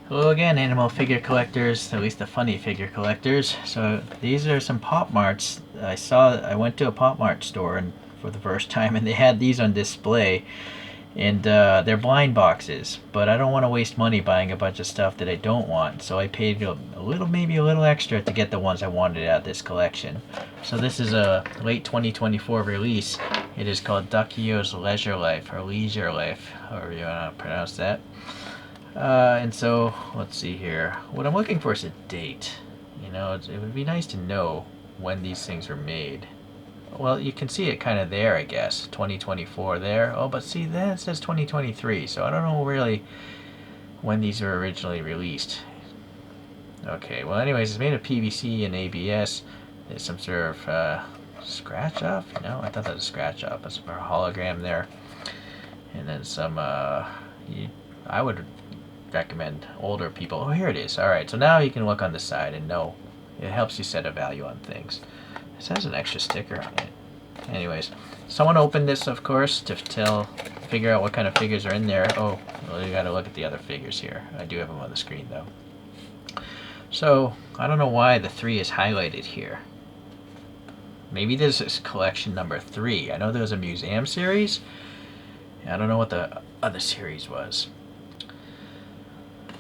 Hello again, animal figure collectors, at least the funny figure collectors. So these are some Pop Marts. I went to a Pop Mart store and for the first time, and they had these on display, and they're blind boxes. But I don't want to waste money buying a bunch of stuff that I don't want, so I paid a little, maybe a little extra to get the ones I wanted out of this collection. So this is a late 2024 release. It is called Duckyo's Leisure Life, or Leisure Life, however you want to pronounce that. And so, let's see here. What I'm looking for is a date. You know, it would be nice to know when these things were made. Well, you can see it kind of there, I guess. 2024 there. Oh, but see, that says 2023, so I don't know really when these were originally released. Okay, well, anyways, it's made of PVC and ABS. There's some sort of scratch off? No, I thought that was a scratch off. That's a hologram there. And then some, I would recommend older people. Oh, here it is. Alright, so now you can look on the side and know. It helps you set a value on things. This has an extra sticker on it. Anyways, someone opened this, of course, to figure out what kind of figures are in there. Oh, well, you gotta look at the other figures here. I do have them on the screen, though. So, I don't know why the 3 is highlighted here. Maybe this is collection number 3. I know there was a museum series. I don't know what the other series was.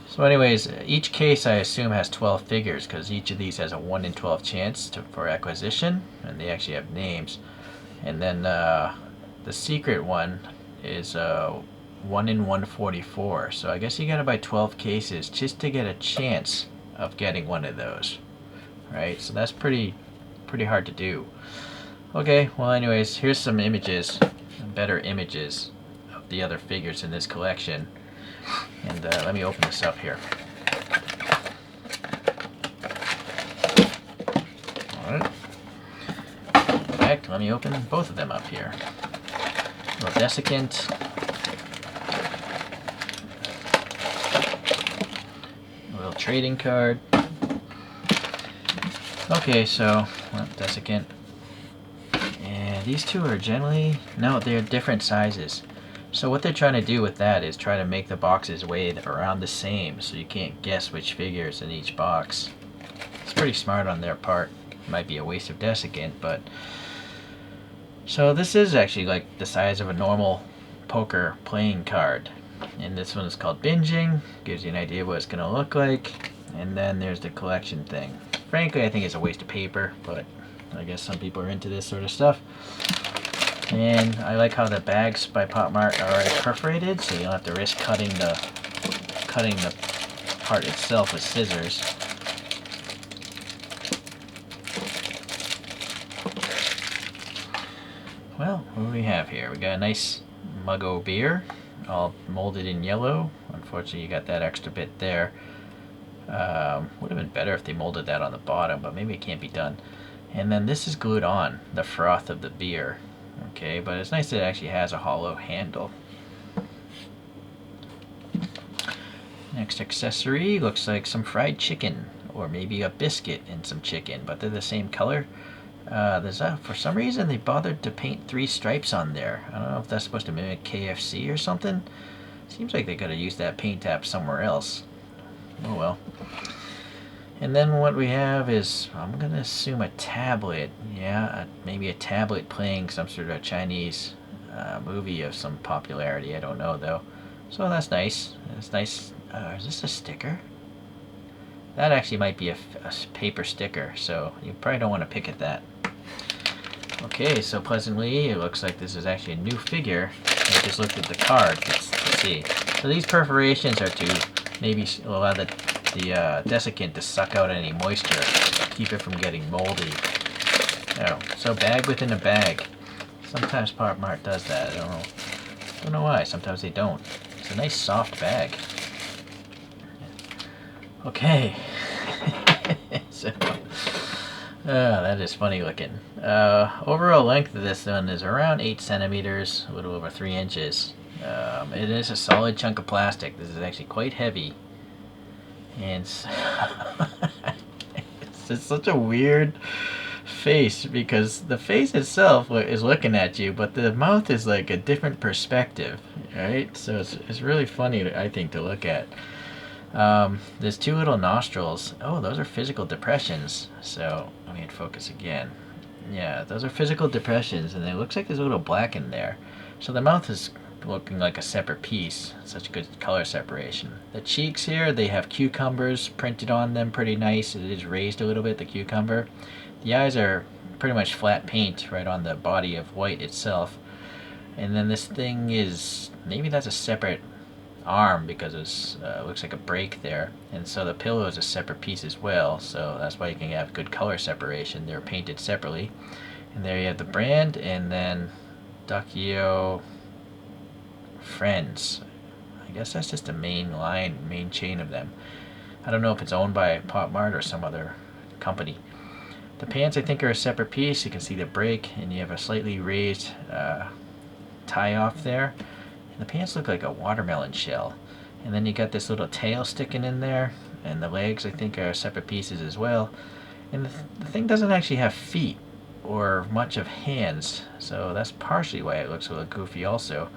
So anyways, each case I assume has 12 figures because each of these has a 1 in 12 chance for acquisition, and they actually have names. And then the secret one is 1 in 144. So I guess you gotta buy 12 cases just to get a chance of getting one of those, right? So that's pretty hard to do. Okay, well anyways, here's some images, better images of the other figures in this collection. And let me open this up here. Alright. In fact, let me open both of them up here. A little desiccant. A little trading card. Okay, so, well, desiccant. And these two are generally, no, they're different sizes. So what they're trying to do with that is try to make the boxes weigh around the same, so you can't guess which figure's in each box. It's pretty smart on their part. It might be a waste of desiccant, but... So this is actually like the size of a normal poker playing card. And this one is called Binging. Gives you an idea what it's going to look like. And then there's the collection thing. Frankly, I think it's a waste of paper, but I guess some people are into this sort of stuff. And I like how the bags by Pop Mart are already perforated, so you don't have to risk cutting the part itself with scissors. Well, what do we have here? We got a nice Muggo beer, all molded in yellow. Unfortunately, you got that extra bit there. Would have been better if they molded that on the bottom, but maybe it can't be done. And then this is glued on, the froth of the beer. Okay, but it's nice that it actually has a hollow handle. Next accessory looks like some fried chicken, or maybe a biscuit and some chicken, but they're the same color. For some reason they bothered to paint 3 stripes on there. I don't know if that's supposed to mimic KFC or something. Seems like they could have used that paint tab somewhere else. Oh well. And then what we have is, I'm going to assume a tablet. Yeah, maybe a tablet playing some sort of Chinese movie of some popularity. I don't know, though. So that's nice. It's nice. Is this a sticker? That actually might be a paper sticker, so you probably don't want to pick at that. Okay, so pleasantly, it looks like this is actually a new figure. I just looked at the card to see. So these perforations are to maybe allow the desiccant to suck out any moisture, keep it from getting moldy. Oh, so bag within a bag. Sometimes Pop Mart does that. I don't know why. Sometimes they don't. It's a nice soft bag. Okay. So, that is funny looking. Overall length of this one is around 8 centimeters, a little over 3 inches. It is a solid chunk of plastic. This is actually quite heavy. And it's such a weird face because the face itself is looking at you, but the mouth is like a different perspective, right? So it's really funny, I think, to look at. There's two little nostrils. Oh, those are physical depressions. So let me hit focus again. Yeah, those are physical depressions, and it looks like there's a little black in there. So the mouth is looking like a separate piece. Such good color separation. The cheeks here, they have cucumbers printed on them, pretty nice. It is raised a little bit, the cucumber. The eyes are pretty much flat paint right on the body of white itself. And then this thing is, maybe that's a separate arm because it looks like a break there, and so the pillow is a separate piece as well, so that's why you can have good color separation. They're painted separately. And there you have the brand, and then Duckyo Friends. I guess that's just the main chain of them. I don't know if it's owned by Pop Mart or some other company. The pants, I think, are a separate piece. You can see the break, and you have a slightly raised tie off there. The pants look like a watermelon shell. And then you got this little tail sticking in there, and the legs, I think, are separate pieces as well. And the thing doesn't actually have feet or much of hands, so that's partially why it looks a little goofy also.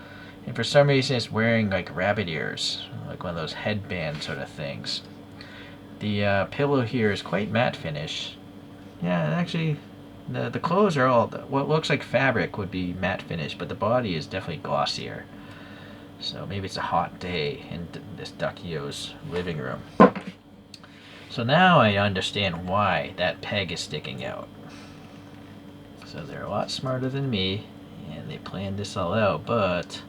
And for some reason it's wearing like rabbit ears, like one of those headband sort of things. The pillow here is quite matte finish. Yeah, actually, the clothes are all, what looks like fabric would be matte finish, but the body is definitely glossier. So maybe it's a hot day in this Duckyo's living room. So now I understand why that peg is sticking out. So they're a lot smarter than me, and they planned this all out, but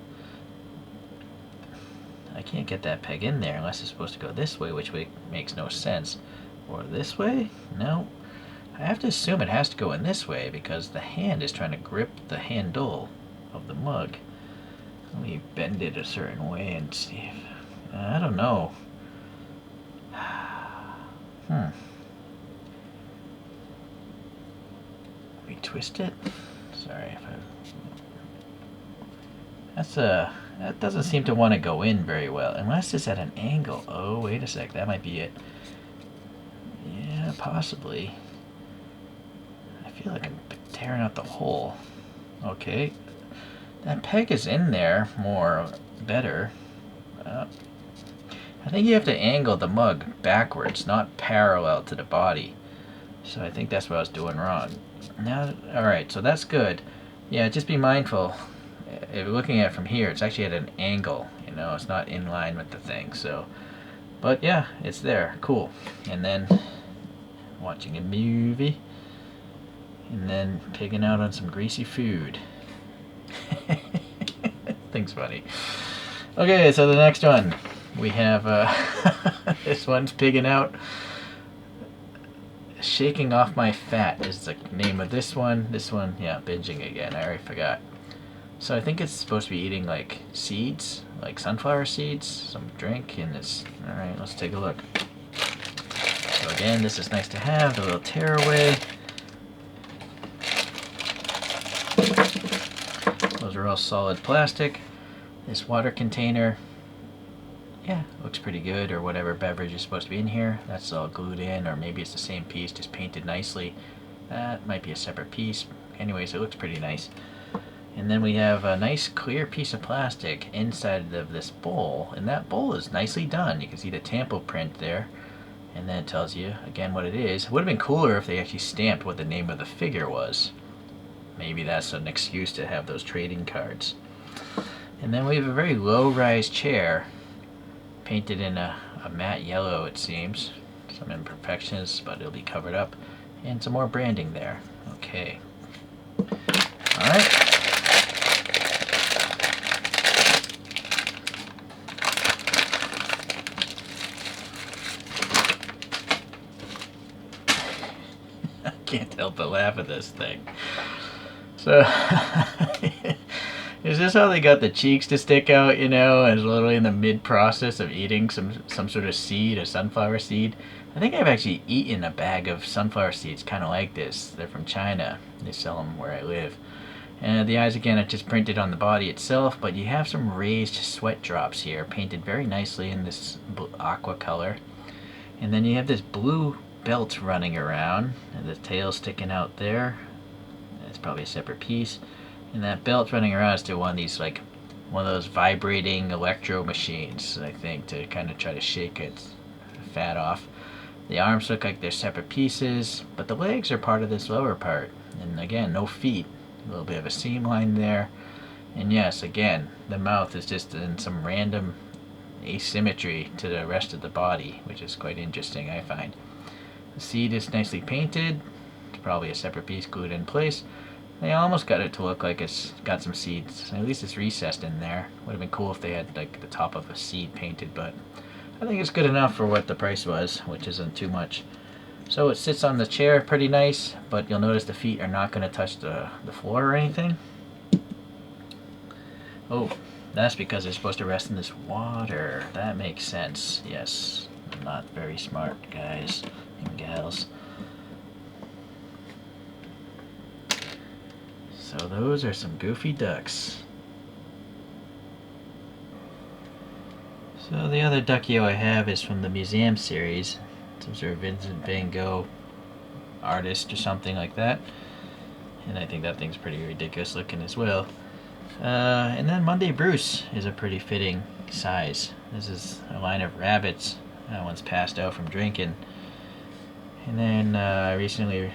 I can't get that peg in there unless it's supposed to go this way, which makes no sense. Or this way? No. I have to assume it has to go in this way because the hand is trying to grip the handle of the mug. Let me bend it a certain way and see if, I don't know. We twist it? Sorry if that doesn't seem to want to go in very well, unless it's at an angle. Oh, wait a sec, that might be it. Yeah, possibly. I feel like I'm tearing out the hole. Okay. That peg is in there better. I think you have to angle the mug backwards, not parallel to the body. So I think that's what I was doing wrong. Now, alright, so that's good. Yeah, just be mindful. If you're looking at it from here, it's actually at an angle. You know, it's not in line with the thing. So, but yeah, it's there. Cool. And then watching a movie. And then pigging out on some greasy food. Thing's funny. Okay, so the next one. We have, this one's pigging out. Shaking Off My Fat is the name of this one. This one, yeah, binging again. I already forgot. So I think it's supposed to be eating like seeds, like sunflower seeds, some drink, and it's, alright, let's take a look. So again, this is nice to have, the little tearaway. Those are all solid plastic. This water container, yeah, looks pretty good, or whatever beverage is supposed to be in here. That's all glued in, or maybe it's the same piece, just painted nicely. That might be a separate piece. Anyways, it looks pretty nice. And then we have a nice clear piece of plastic inside of this bowl, and that bowl is nicely done. You can see the tampo print there, and then it tells you, again, what it is. It would have been cooler if they actually stamped what the name of the figure was. Maybe that's an excuse to have those trading cards. And then we have a very low-rise chair, painted in a matte yellow, it seems. Some imperfections, but it'll be covered up. And some more branding there. Okay. Alright. I can't help but laugh at this thing. So, is this how they got the cheeks to stick out, you know, and literally in the mid-process of eating some sort of seed, a sunflower seed? I think I've actually eaten a bag of sunflower seeds kind of like this. They're from China. They sell them where I live. And the eyes, again, are just printed on the body itself, but you have some raised sweat drops here, painted very nicely in this aqua color. And then you have this blue belt running around, and the tail sticking out there. It's probably a separate piece. And that belt running around is to one of these like one of those vibrating electro machines, I think, to kind of try to shake its fat off. The arms look like they're separate pieces, but the legs are part of this lower part. And again, no feet. A little bit of a seam line there. And yes, again, the mouth is just in some random asymmetry to the rest of the body, which is quite interesting, I find. The seed is nicely painted. It's probably a separate piece glued in place. They almost got it to look like it's got some seeds. At least it's recessed in there. Would have been cool if they had like the top of a seed painted, but I think it's good enough for what the price was, which isn't too much. So it sits on the chair pretty nice, but you'll notice the feet are not going to touch the floor or anything. Oh, that's because they're supposed to rest in this water. That makes sense. Yes, I'm not very smart, guys and gals. So those are some goofy ducks. So the other Duckyo I have is from the museum series. Some sort of Vincent van Gogh artist or something like that. And I think that thing's pretty ridiculous looking as well. And then Monday Bruce is a pretty fitting size. This is a line of rabbits. That one's passed out from drinking. And then I recently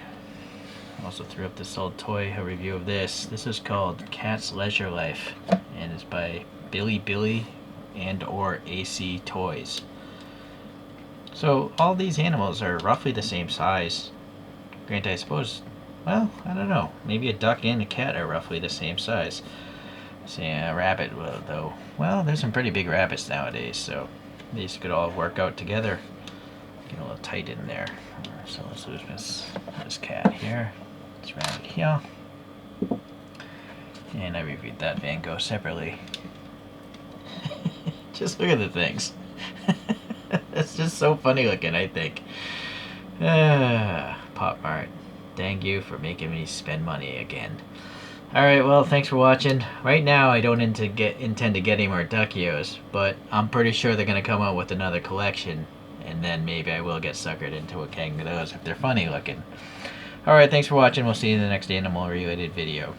also threw up this old toy, a review of this. This is called Cat's Leisure Life, and it's by Billy and or AC Toys. So all these animals are roughly the same size. Granted, I suppose, well, I don't know. Maybe a duck and a cat are roughly the same size. Say a rabbit, though. Well, there's some pretty big rabbits nowadays, so these could all work out together. Get a little tight in there. So let's lose this cat here. This rabbit here. And I reviewed that Van Gogh separately. Just look at the things. It's just so funny looking, I think. Pop Mart. Thank you for making me spend money again. Alright, well, thanks for watching. Right now, I don't intend to get any more Duckyos, but I'm pretty sure they're going to come out with another collection, and then maybe I will get suckered into a gang of those if they're funny looking. Alright, thanks for watching. We'll see you in the next animal-related video.